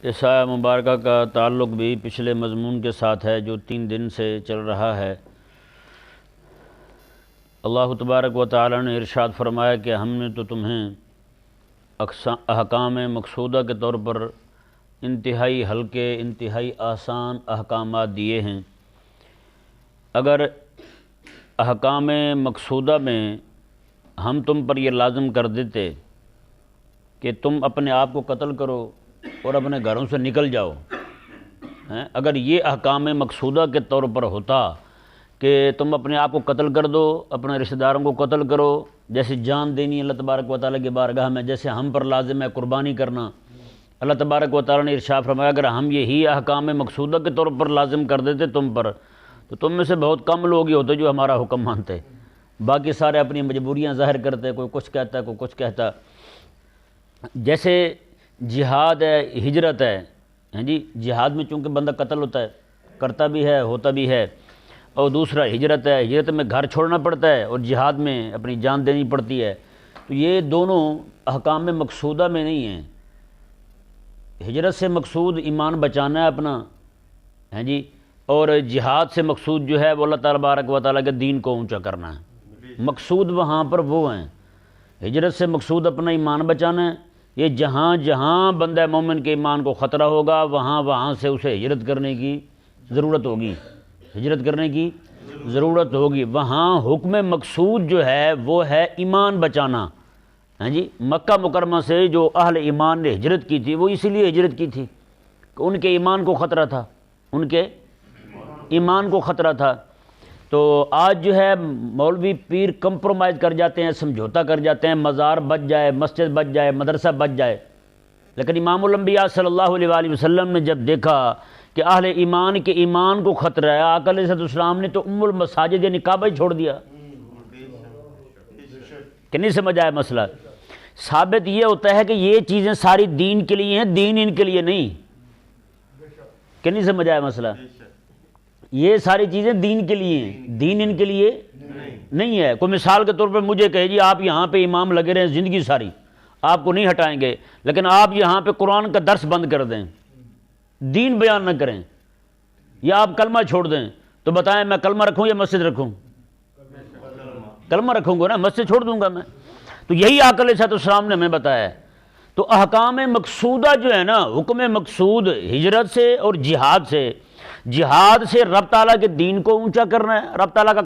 اس آیہ مبارکہ کا تعلق بھی پچھلے مضمون کے ساتھ ہے جو 3 دن سے چل رہا ہے۔ اللہ تبارک و تعالی نے ارشاد فرمایا کہ ہم نے تو تمہیں احکام مقصودہ کے طور پر انتہائی ہلکے، انتہائی آسان احکامات دیے ہیں۔ اگر احکام مقصودہ میں ہم تم پر یہ لازم کر دیتے کہ تم اپنے آپ کو قتل کرو اور اپنے گھروں سے نکل جاؤ، اگر یہ احکام مقصودہ کے طور پر ہوتا کہ تم اپنے آپ کو قتل کر دو، اپنے رشتہ داروں کو قتل کرو، جیسے جان دینی اللہ تبارک و تعالیٰ کی بارگاہ میں، جیسے ہم پر لازم ہے قربانی کرنا، اللہ تبارک و تعالیٰ نے ارشاد فرمایا اگر ہم یہی احکام مقصودہ کے طور پر لازم کر دیتے تم پر، تو تم میں سے بہت کم لوگ ہی ہوتے جو ہمارا حکم مانتے، باقی سارے اپنی مجبوریاں ظاہر کرتے، کوئی کچھ کہتا ہے کوئی کچھ کہتا۔ جیسے جہاد ہے، ہجرت ہے، جی جہاد میں چونکہ بندہ قتل ہوتا ہے، کرتا بھی ہے، ہوتا بھی ہے، اور دوسرا ہجرت ہے، ہجرت میں گھر چھوڑنا پڑتا ہے اور جہاد میں اپنی جان دینی پڑتی ہے، تو یہ دونوں احکام مقصودہ میں نہیں ہیں۔ ہجرت سے مقصود ایمان بچانا ہے اپنا، ہیں جی، اور جہاد سے مقصود جو ہے وہ اللہ تعالیٰ تبارک و تعالیٰ کے دین کو اونچا کرنا ہے۔ مقصود وہاں پر وہ ہیں، ہجرت سے مقصود اپنا ایمان بچانا ہے، یہ جہاں جہاں بندہ مومن کے ایمان کو خطرہ ہوگا وہاں سے اسے ہجرت کرنے کی ضرورت ہوگی، ہجرت کرنے کی ضرورت ہوگی۔ وہاں حکم مقصود جو ہے وہ ہے ایمان بچانا، ہیں جی۔ مکہ مکرمہ سے جو اہل ایمان نے ہجرت کی تھی وہ اسی لیے ہجرت کی تھی کہ ان کے ایمان کو خطرہ تھا، ان کے ایمان کو خطرہ تھا۔ تو آج جو ہے مولوی پیر کمپرومائز کر جاتے ہیں، سمجھوتا کر جاتے ہیں، مزار بچ جائے، مسجد بچ جائے، مدرسہ بچ جائے، لیکن امام الانبیاء صلی اللہ علیہ وآلہ وسلم نے جب دیکھا کہ اہل ایمان کے ایمان کو خطرہ ہے، آقا علیہ السلام نے تو المساجد یعنی کعبہ ہی چھوڑ دیا۔ کہ نہیں سمجھ آیا مسئلہ؟ ثابت یہ ہوتا ہے کہ یہ چیزیں ساری دین کے لیے ہیں، دین ان کے لیے نہیں۔ کہ نہیں سمجھ آیا مسئلہ؟ یہ ساری چیزیں دین کے لیے ہیں، دین ان کے لیے نہیں ہے۔ کوئی مثال کے طور پر مجھے کہے جی آپ یہاں پہ امام لگے رہیں زندگی ساری، آپ کو نہیں ہٹائیں گے، لیکن آپ یہاں پہ قرآن کا درس بند کر دیں، دین بیان نہ کریں، یا آپ کلمہ چھوڑ دیں، تو بتائیں میں کلمہ رکھوں یا مسجد رکھوں؟ کلمہ رکھوں گا نا، مسجد چھوڑ دوں گا میں؟ تو یہی آقا علیہ السلام نے ہمیں بتایا ہے۔ تو احکام مقصودہ جو ہے نا، حکم مقصود ہجرت سے اور جہاد سے، جہاد سے رب تعالیٰ کے دین کو اونچا کرنا ہے، رب تعالیٰ کا